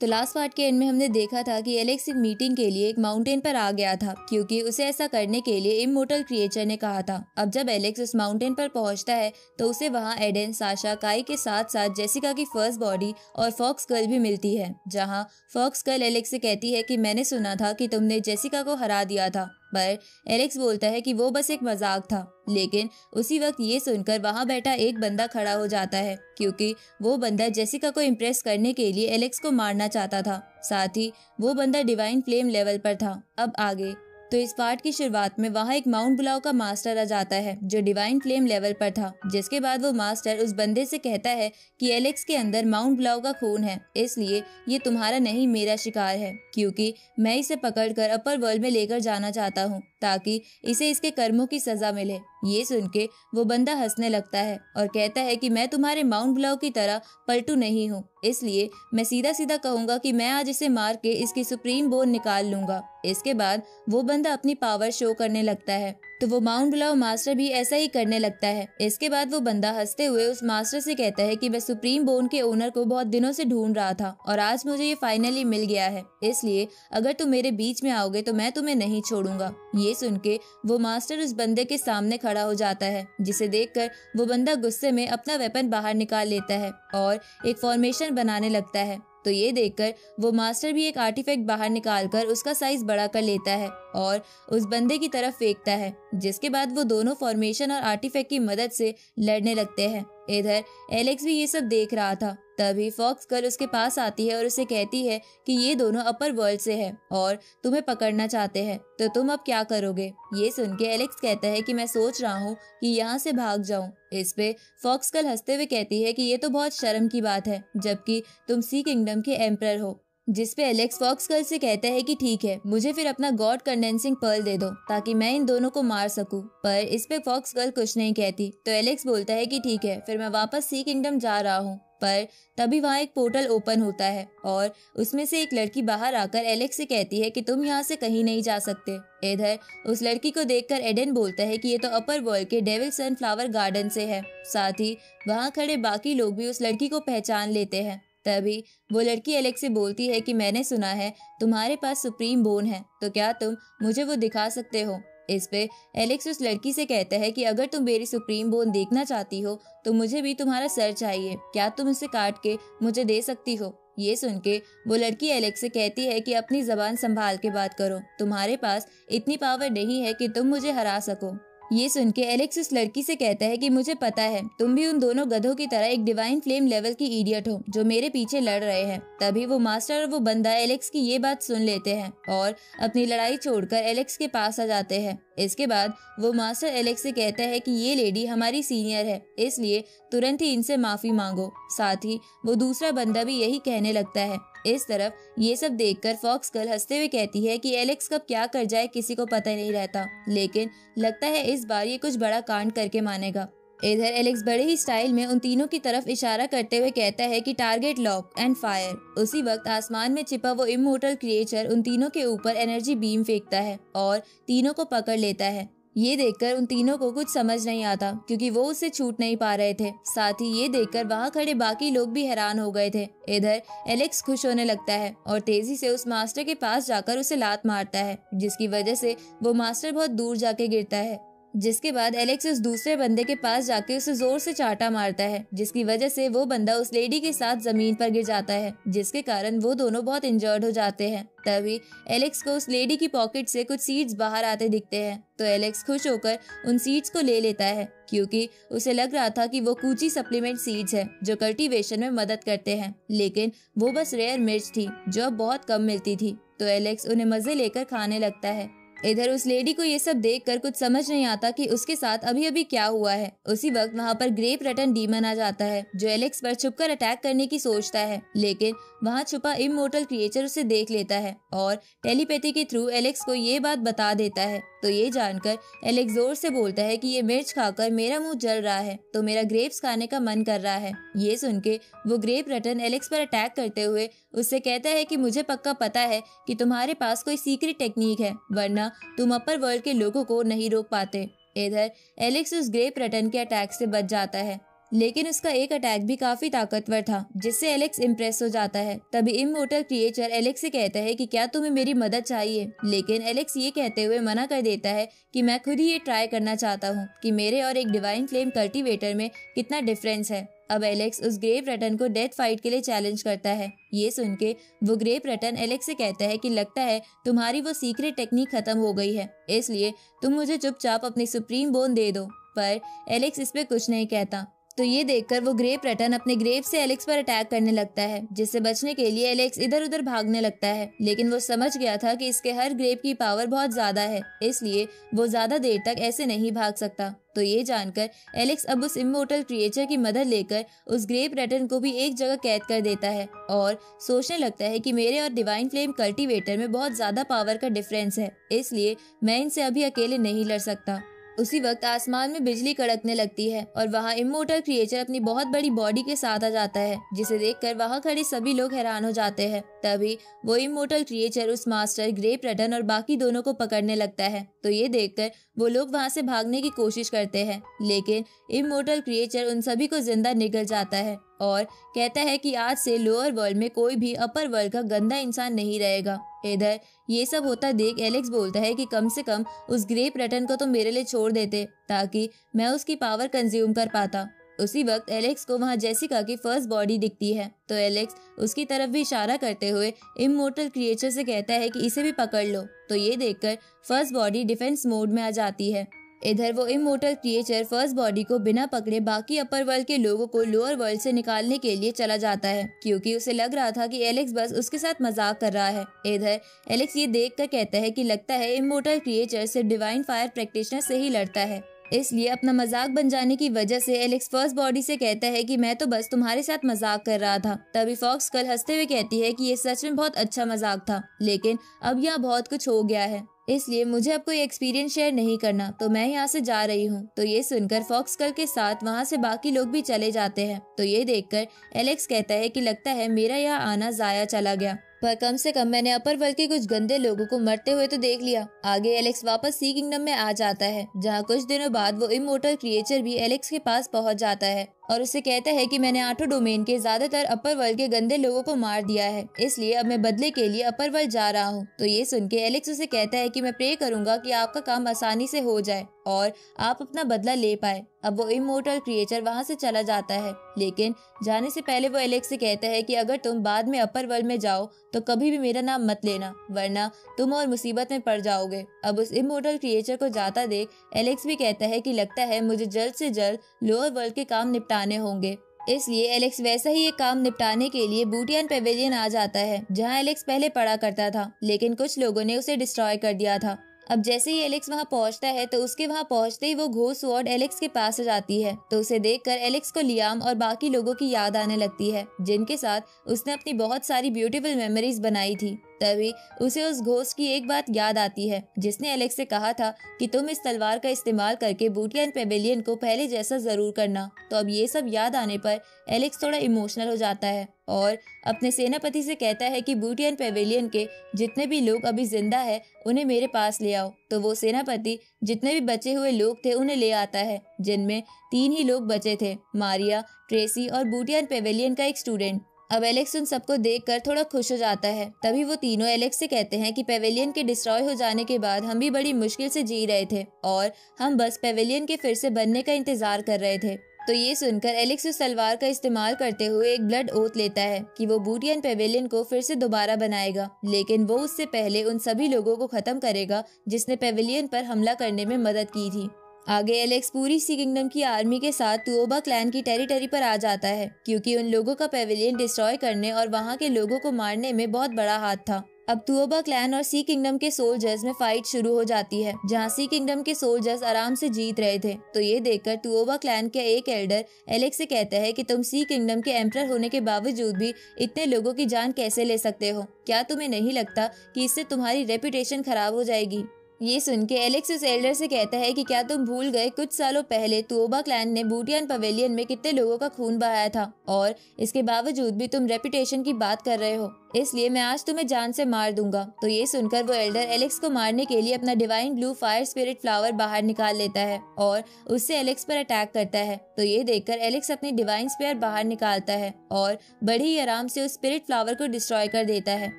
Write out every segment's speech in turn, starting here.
तो last part के and में हमने देखा था कि एलेक्स एक मीटिंग के लिए एक माउंटेन पर आ गया था क्योंकि उसे ऐसा करने के लिए इमोर्टल क्रिएचर ने कहा था। अब जब एलेक्स उस माउंटेन पर पहुंचता है तो उसे वहां एडन, साशा, काई के साथ साथ जेसिका की फर्स्ट बॉडी और फॉक्स गर्ल भी मिलती है, जहां फॉक्स गर्ल एलेक्स से कहती है कि मैंने सुना था कि तुमने जेसिका को हरा दिया था, पर एलेक्स बोलता है कि वो बस एक मजाक था। लेकिन उसी वक्त ये सुनकर वहां बैठा एक बंदा खड़ा हो जाता है क्योंकि वो बंदा जेसिका को इम्प्रेस करने के लिए एलेक्स को मारना चाहता था। साथ ही वो बंदा डिवाइन फ्लेम लेवल पर था। अब आगे तो इस पार्ट की शुरुआत में वहाँ एक माउंट बुलाओ का मास्टर आ जाता है जो डिवाइन फ्लेम लेवल पर था, जिसके बाद वो मास्टर उस बंदे से कहता है कि एलेक्स के अंदर माउंट बुलाओ का खून है, इसलिए ये तुम्हारा नहीं मेरा शिकार है, क्योंकि मैं इसे पकड़कर अपर वर्ल्ड में लेकर जाना चाहता हूँ ताकि इसे इसके कर्मों की सजा मिले। ये सुन के वो बंदा हंसने लगता है और कहता है कि मैं तुम्हारे माउंट बुलाओ की तरह पलटू नहीं हूँ, इसलिए मैं सीधा सीधा कहूंगा कि मैं आज इसे मार के इसकी सुप्रीम बोन निकाल लूंगा। इसके बाद वो बंदा अपनी पावर शो करने लगता है, तो वो माउंट बुलाओ मास्टर भी ऐसा ही करने लगता है। इसके बाद वो बंदा हंसते हुए उस मास्टर से कहता है कि मैं सुप्रीम बोन के ओनर को बहुत दिनों से ढूंढ रहा था और आज मुझे ये फाइनली मिल गया है, इसलिए अगर तुम मेरे बीच में आओगे तो मैं तुम्हें नहीं छोड़ूंगा। ये सुन के वो मास्टर उस बंदे के सामने खड़ा हो जाता है, जिसे देखकर वो बंदा गुस्से में अपना वेपन बाहर निकाल लेता है और एक फॉर्मेशन बनाने लगता है। तो ये देखकर वो मास्टर भी एक आर्टिफैक्ट बाहर निकालकर उसका साइज बड़ा कर लेता है और उस बंदे की तरफ फेंकता है, जिसके बाद वो दोनों फॉर्मेशन और आर्टिफैक्ट की मदद से लड़ने लगते हैं। इधर एलेक्स भी ये सब देख रहा था। तभी फॉक्स गर्ल उसके पास आती है और उसे कहती है कि ये दोनों अपर वर्ल्ड से है और तुम्हें पकड़ना चाहते हैं, तो तुम अब क्या करोगे। ये सुन के एलेक्स कहता है कि मैं सोच रहा हूँ कि यहाँ से भाग जाऊँ। इस पे फॉक्स गर्ल हंसते हुए कहती है कि ये तो बहुत शर्म की बात है, जबकि तुम सी किंगडम के एम्परर हो। जिस पे एलेक्स फॉक्स गर्ल से कहता है कि ठीक है, मुझे फिर अपना गॉड कंडेंसिंग पर्ल दे दो ताकि मैं इन दोनों को मार सकूं। पर इस पे फॉक्स गर्ल कुछ नहीं कहती, तो एलेक्स बोलता है कि ठीक है, फिर मैं वापस सी किंगडम जा रहा हूँ। पर तभी वहाँ एक पोर्टल ओपन होता है और उसमें से एक लड़की बाहर आकर एलेक्स से कहती है कि तुम यहाँ से कहीं नहीं जा सकते। इधर उस लड़की को देखकर एडन बोलता है कि ये तो अपर वर्ल्ड के डेविल सनफ्लावर गार्डन से है। साथ ही वहाँ खड़े बाकी लोग भी उस लड़की को पहचान लेते हैं। तभी वो लड़की एलेक्स से बोलती है कि मैंने सुना है तुम्हारे पास सुप्रीम बोन है, तो क्या तुम मुझे वो दिखा सकते हो। इस पे एलेक्स उस लड़की से कहता है कि अगर तुम मेरी सुप्रीम बोन देखना चाहती हो तो मुझे भी तुम्हारा सर चाहिए, क्या तुम उसे काट के मुझे दे सकती हो। ये सुन के वो लड़की एलेक्स से कहती है कि अपनी जबान संभाल के बात करो, तुम्हारे पास इतनी पावर नहीं है कि तुम मुझे हरा सको। ये सुन के एलेक्स उस लड़की से कहता है कि मुझे पता है तुम भी उन दोनों गधों की तरह एक डिवाइन फ्लेम लेवल की इडियट हो जो मेरे पीछे लड़ रहे हैं। तभी वो मास्टर और वो बंदा एलेक्स की ये बात सुन लेते हैं और अपनी लड़ाई छोड़कर एलेक्स के पास आ जाते हैं। इसके बाद वो मास्टर एलेक्स से कहता है कि ये लेडी हमारी सीनियर है, इसलिए तुरंत ही इनसे माफी मांगो। साथ ही वो दूसरा बंदा भी यही कहने लगता है। इस तरफ ये सब देखकर फॉक्स गर्ल हंसते हुए कहती है कि एलेक्स कब क्या कर जाए किसी को पता नहीं रहता, लेकिन लगता है इस बार ये कुछ बड़ा कांड करके मानेगा। इधर एलेक्स बड़े ही स्टाइल में उन तीनों की तरफ इशारा करते हुए कहता है कि टारगेट लॉक एंड फायर। उसी वक्त आसमान में छिपा वो इमोर्टल क्रिएचर उन तीनों के ऊपर एनर्जी बीम फेंकता है और तीनों को पकड़ लेता है। ये देखकर उन तीनों को कुछ समझ नहीं आता क्योंकि वो उससे छूट नहीं पा रहे थे। साथ ही ये देखकर वहाँ खड़े बाकी लोग भी हैरान हो गए थे। इधर एलेक्स खुश होने लगता है और तेजी से उस मास्टर के पास जाकर उसे लात मारता है, जिसकी वजह से वो मास्टर बहुत दूर जाके गिरता है। जिसके बाद एलेक्स उस दूसरे बंदे के पास जाके उसे जोर से चाटा मारता है, जिसकी वजह से वो बंदा उस लेडी के साथ जमीन पर गिर जाता है, जिसके कारण वो दोनों बहुत इंजर्ड हो जाते हैं। तभी एलेक्स को उस लेडी की पॉकेट से कुछ सीड्स बाहर आते दिखते हैं, तो एलेक्स खुश होकर उन सीड्स को ले लेता है क्योंकि उसे लग रहा था कि वो कूची सप्लीमेंट सीड्स है जो कल्टीवेशन में मदद करते हैं, लेकिन वो बस रेयर मिर्च थी जो अब बहुत कम मिलती थी। तो एलेक्स उन्हें मजे लेकर खाने लगता है। इधर उस लेडी को ये सब देखकर कुछ समझ नहीं आता कि उसके साथ अभी अभी क्या हुआ है। उसी वक्त वहाँ पर ग्रेप रटन डीमन आ जाता है जो एलेक्स पर छुपकर अटैक करने की सोचता है, लेकिन वहाँ छुपा इमोर्टल क्रिएचर उसे देख लेता है और टेलीपैथी के थ्रू एलेक्स को ये बात बता देता है। तो ये जानकर एलेक्स जोर से बोलता है कि ये मिर्च खाकर मेरा मुंह जल रहा है, तो मेरा ग्रेप्स खाने का मन कर रहा है। ये सुन के वो ग्रेप रटन एलेक्स पर अटैक करते हुए उससे कहता है कि मुझे पक्का पता है कि तुम्हारे पास कोई सीक्रेट टेक्निक है, वरना तुम अपर वर्ल्ड के लोगों को नहीं रोक पाते। इधर एलेक्स उस ग्रेप रटन के अटैक से बच जाता है। लेकिन उसका एक अटैक भी काफी ताकतवर था, जिससे एलेक्स इम्प्रेस हो जाता है। तभी इमोर्टल क्रिएचर एलेक्स से कहता है कि क्या तुम्हें मेरी मदद चाहिए, लेकिन एलेक्स ये कहते हुए मना कर देता है कि मैं खुद ही ये ट्राई करना चाहता हूँ कि मेरे और एक डिवाइन फ्लेम कल्टीवेटर में कितना डिफरेंस है। अब एलेक्स उस ग्रेव रटन को डेथ फाइट के लिए चैलेंज करता है। ये सुन के वो ग्रेव रटन एलेक्स से कहता है कि लगता है तुम्हारी वो सीक्रेट टेक्निक खत्म हो गई है, इसलिए तुम मुझे चुपचाप अपनी सुप्रीम बोन दे दो। पर एलेक्स इस पे कुछ नहीं कहता। तो ये देखकर वो ग्रेव रटन अपने ग्रेव से एलेक्स पर अटैक करने लगता है, जिससे बचने के लिए एलेक्स इधर उधर भागने लगता है। लेकिन वो समझ गया था कि इसके हर ग्रेव की पावर बहुत ज्यादा है, इसलिए वो ज्यादा देर तक ऐसे नहीं भाग सकता। तो ये जानकर एलेक्स अब उस इमोर्टल क्रिएचर की मदद लेकर उस ग्रेव रटन को भी एक जगह कैद कर देता है और सोचने लगता है कि मेरे और डिवाइन फ्लेम कल्टीवेटर में बहुत ज्यादा पावर का डिफरेंस है, इसलिए मैं इनसे अभी अकेले नहीं लड़ सकता। उसी वक्त आसमान में बिजली कड़कने लगती है और वहाँ इमोर्टल क्रिएचर अपनी बहुत बड़ी बॉडी के साथ आ जाता है, जिसे देखकर वहाँ खड़े सभी लोग हैरान हो जाते हैं। तभी वो इमोर्टल क्रिएचर उस मास्टर ग्रेव रटन और बाकी दोनों को पकड़ने लगता है। तो ये देखकर वो लोग वहाँ से भागने की कोशिश करते हैं, लेकिन इमोर्टल क्रिएचर उन सभी को जिंदा निगल जाता है और कहता है कि आज से लोअर वर्ल्ड में कोई भी अपर वर्ल्ड का गंदा इंसान नहीं रहेगा। इधर ये सब होता देख एलेक्स बोलता है कि कम से कम उस ग्रेव रटन को तो मेरे लिए छोड़ देते, ताकि मैं उसकी पावर कंज्यूम कर पाता। उसी वक्त एलेक्स को वहाँ जेसिका की फर्स्ट बॉडी दिखती है, तो एलेक्स उसकी तरफ भी इशारा करते हुए इमोर्टल क्रिएचर से कहता है कि इसे भी पकड़ लो। तो ये देखकर फर्स्ट बॉडी डिफेंस मोड में आ जाती है। इधर वो इमोर्टल क्रिएचर फर्स्ट बॉडी को बिना पकड़े बाकी अपर वर्ल्ड के लोगों को लोअर वर्ल्ड से निकालने के लिए चला जाता है, क्योंकि उसे लग रहा था कि एलेक्स बस उसके साथ मजाक कर रहा है। इधर एलेक्स ये देखकर कहता है कि लगता है इमोर्टल क्रिएचर सिर्फ डिवाइन फायर प्रैक्टिशनर से ही लड़ता है, इसलिए अपना मजाक बन जाने की वजह से एलेक्स फर्स्ट बॉडी से कहता है कि मैं तो बस तुम्हारे साथ मजाक कर रहा था। तभी फॉक्स कल हंसते हुए कहती है कि ये सच में बहुत अच्छा मजाक था, लेकिन अब यहाँ बहुत कुछ हो गया है, इसलिए मुझे अब कोई एक्सपीरियंस शेयर नहीं करना, तो मैं यहाँ से जा रही हूँ। तो ये सुनकर फॉक्स कल के साथ वहाँ से बाकी लोग भी चले जाते हैं। तो ये देखकर एलेक्स कहता है कि लगता है मेरा यहाँ आना जाया चला गया, पर कम से कम मैंने अपर वर्ल्ड के कुछ गंदे लोगों को मरते हुए तो देख लिया। आगे एलेक्स वापस सी किंगडम में आ जाता है, जहाँ कुछ दिनों बाद वो इमोर्टल क्रिएचर भी एलेक्स के पास पहुँच जाता है और उसे कहता है कि मैंने 8 डोमेन के ज्यादातर अपर वर्ल्ड के गंदे लोगों को मार दिया है, इसलिए अब मैं बदले के लिए अपर वर्ल्ड जा रहा हूँ। तो ये सुन के एलेक्स उसे कहता है कि मैं प्रे करूंगा कि आपका काम आसानी से हो जाए और आप अपना बदला ले पाए। अब वो इमोर्टल क्रिएचर वहाँ से चला जाता है, लेकिन जाने से पहले वो एलेक्स से कहता है कि अगर तुम बाद में अपर वर्ल्ड में जाओ तो कभी भी मेरा नाम मत लेना, वरना तुम और मुसीबत में पड़ जाओगे। अब उस इमोर्टल क्रिएचर को जाता देख एलेक्स भी कहता है कि लगता है मुझे जल्द से जल्द लोअर वर्ल्ड के काम निपटाने होंगे, इसलिए एलेक्स वैसा ही एक काम निपटाने के लिए बूटियन पेविलियन आ जाता है, जहां एलेक्स पहले पढ़ा करता था, लेकिन कुछ लोगों ने उसे डिस्ट्रॉय कर दिया था। अब जैसे ही एलेक्स वहां पहुंचता है तो उसके वहां पहुंचते ही वो घोस्ट स्वॉर्ड एलेक्स के पास आ जाती है। तो उसे देखकर एलेक्स को लियाम और बाकी लोगों की याद आने लगती है, जिनके साथ उसने अपनी बहुत सारी ब्यूटीफुल मेमोरीज बनाई थी। तभी उसे उस घोस्ट की एक बात याद आती है, जिसने एलेक्स से कहा था कि तुम इस तलवार का इस्तेमाल करके बूटियन पेविलियन को पहले जैसा जरूर करना। तो अब ये सब याद आने पर एलेक्स थोड़ा इमोशनल हो जाता है और अपने सेनापति से कहता है कि बूटियन पेविलियन के जितने भी लोग अभी जिंदा है उन्हें मेरे पास ले आओ। तो वो सेनापति जितने भी बचे हुए लोग थे उन्हें ले आता है, जिनमें 3 ही लोग बचे थे, मारिया, ट्रेसी और बूटियन पेविलियन का एक स्टूडेंट। अब एलेक्स उन सबको देखकर थोड़ा खुश हो जाता है। तभी वो तीनों एलेक्स से कहते हैं कि पेविलियन के डिस्ट्रॉय हो जाने के बाद हम भी बड़ी मुश्किल से जी रहे थे और हम बस पेविलियन के फिर से बनने का इंतजार कर रहे थे। तो ये सुनकर एलेक्स उस तलवार का इस्तेमाल करते हुए एक ब्लड ओथ लेता है कि वो बूटियन पेविलियन को फिर से दोबारा बनाएगा, लेकिन वो उससे पहले उन सभी लोगों को खत्म करेगा जिसने पेविलियन पर हमला करने में मदद की थी। आगे एलेक्स पूरी सी किंगडम की आर्मी के साथ तुओबा क्लैन की टेरिटरी पर आ जाता है, क्योंकि उन लोगों का पेविलियन डिस्ट्रॉय करने और वहाँ के लोगों को मारने में बहुत बड़ा हाथ था। अब तुओबा क्लैन और सी किंगडम के सोल्जर्स में फाइट शुरू हो जाती है, जहाँ सी किंगडम के सोल्जर्स आराम से जीत रहे थे। तो ये देखकर तुओबा क्लैन के एक एल्डर एलेक्स से कहता है कि तुम सी किंगडम के एम्परर होने के बावजूद भी इतने लोगों की जान कैसे ले सकते हो? क्या तुम्हें नहीं लगता कि इससे तुम्हारी रेपुटेशन खराब हो जाएगी? ये सुन के एलेक्स उस एल्डर से कहता है कि क्या तुम भूल गए कुछ सालों पहले तुओबा क्लैन ने बूटियन पवेलियन में कितने लोगों का खून बहाया था, और इसके बावजूद भी तुम रेपुटेशन की बात कर रहे हो, इसलिए मैं आज तुम्हें जान से मार दूंगा। तो ये सुनकर वो एल्डर एलेक्स को मारने के लिए अपना divine blue fire spirit flower बाहर निकाल लेता है और उससे एलेक्स पर अटैक करता है। तो ये देखकर एलेक्स अपनी डिवाइन स्पेयर बाहर निकालता है और बड़ी ही आराम से उस स्पिरिट फ्लावर को डिस्ट्रॉय कर देता है।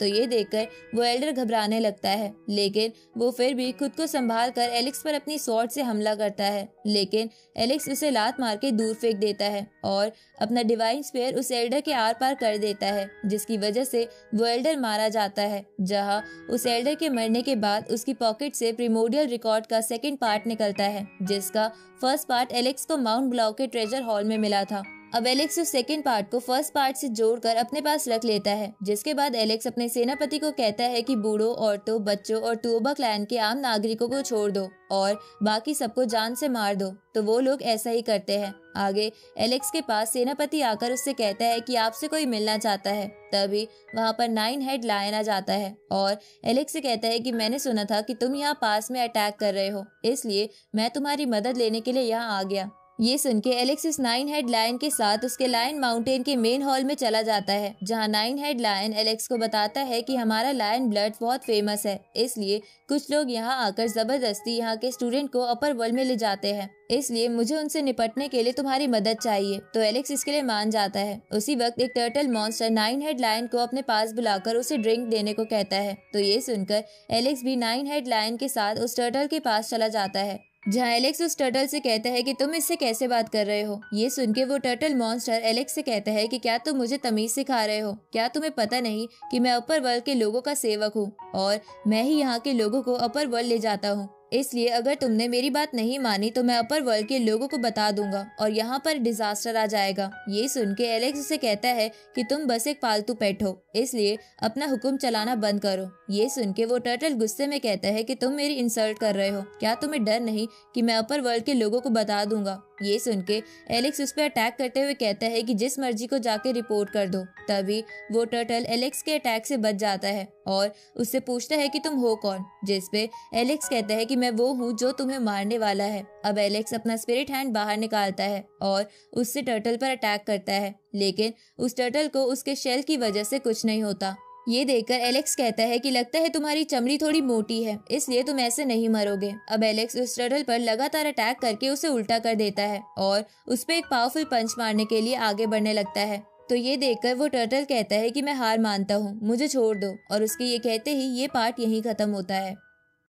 तो ये देखकर वो एल्डर घबराने लगता है, लेकिन वो फिर भी खुद को संभाल कर एलेक्स पर अपनी स्वॉर्ड से हमला करता है, लेकिन एलेक्स उसे लात मार के दूर फेंक देता है और अपना डिवाइन स्पेयर उस एल्डर के आर पार कर देता है, जिसकी वजह से वो एल्डर मारा जाता है। जहां उस एल्डर के मरने के बाद उसकी पॉकेट से प्रिमोडियल रिकॉर्ड का सेकंड पार्ट निकलता है, जिसका फर्स्ट पार्ट एलेक्स को माउंट ब्लॉ के ट्रेजर हॉल में मिला था। अब एलेक्स उस सेकंड पार्ट को फर्स्ट पार्ट से जोड़कर अपने पास रख लेता है, जिसके बाद एलेक्स अपने सेनापति को कहता है कि बूढ़ों, औरतों, बच्चों और तुओबा क्लैन के आम नागरिकों को छोड़ दो और बाकी सबको जान से मार दो। तो वो लोग ऐसा ही करते हैं। आगे एलेक्स के पास सेनापति आकर उससे कहता है कि आपसे कोई मिलना चाहता है। तभी वहाँ पर 9 हेड लायन आ जाता है और एलेक्स से कहता है कि मैंने सुना था कि तुम यहाँ पास में अटैक कर रहे हो, इसलिए मैं तुम्हारी मदद लेने के लिए यहाँ आ गया। ये सुन के एलेक्स उस 9 हेड लायन के साथ उसके लायन माउंटेन के मेन हॉल में चला जाता है, जहाँ 9 हेड लायन एलेक्स को बताता है कि हमारा लायन ब्लड बहुत फेमस है, इसलिए कुछ लोग यहाँ आकर जबरदस्ती यहाँ के स्टूडेंट को अपर वर्ल्ड में ले जाते हैं, इसलिए मुझे उनसे निपटने के लिए तुम्हारी मदद चाहिए। तो एलेक्स इसके लिए मान जाता है। उसी वक्त एक टर्टल मॉन्स्टर 9 हेड लायन को अपने पास बुलाकर उसे ड्रिंक देने को कहता है। तो ये सुनकर एलेक्स भी 9 हेड लायन के साथ उस टर्टल के पास चला जाता है, जहाँ एलेक्स उस टर्टल से कहता है कि तुम इससे कैसे बात कर रहे हो। ये सुन के वो टर्टल मॉन्स्टर एलेक्स से कहता है कि क्या तुम मुझे तमीज सिखा रहे हो? क्या तुम्हें पता नहीं कि मैं अपर वर्ल्ड के लोगों का सेवक हूँ और मैं ही यहाँ के लोगों को अपर वर्ल्ड ले जाता हूँ, इसलिए अगर तुमने मेरी बात नहीं मानी तो मैं अपर वर्ल्ड के लोगों को बता दूंगा और यहाँ पर डिजास्टर आ जाएगा। ये सुन के एलेक्स उसे कहता है कि तुम बस एक पालतू पेट हो, इसलिए अपना हुक्म चलाना बंद करो। ये सुन के वो टर्टल गुस्से में कहता है कि तुम मेरी इंसल्ट कर रहे हो, क्या तुम्हें डर नहीं कि मैं अपर वर्ल्ड के लोगों को बता दूंगा। ये सुन के एलेक्स उस पर अटैक करते हुए कहता है कि जिस मर्जी को जाके रिपोर्ट कर दो। तभी वो टर्टल एलेक्स के अटैक से बच जाता है और उससे पूछता है कि तुम हो कौन, जिस पे एलेक्स कहता है कि मैं वो हूँ जो तुम्हें मारने वाला है। अब एलेक्स अपना स्पिरिट हैंड बाहर निकालता है और उससे टर्टल पर अटैक करता है, लेकिन उस टर्टल को उसके शेल की वजह से कुछ नहीं होता। ये देखकर एलेक्स कहता है कि लगता है तुम्हारी चमड़ी थोड़ी मोटी है, इसलिए तुम ऐसे नहीं मरोगे। अब एलेक्स उस टर्टल पर लगातार अटैक करके उसे उल्टा कर देता है और उस पर एक पावरफुल पंच मारने के लिए आगे बढ़ने लगता है। तो ये देखकर वो टर्टल कहता है कि मैं हार मानता हूँ, मुझे छोड़ दो, और उसके ये कहते ही ये पार्ट यहीं खत्म होता है।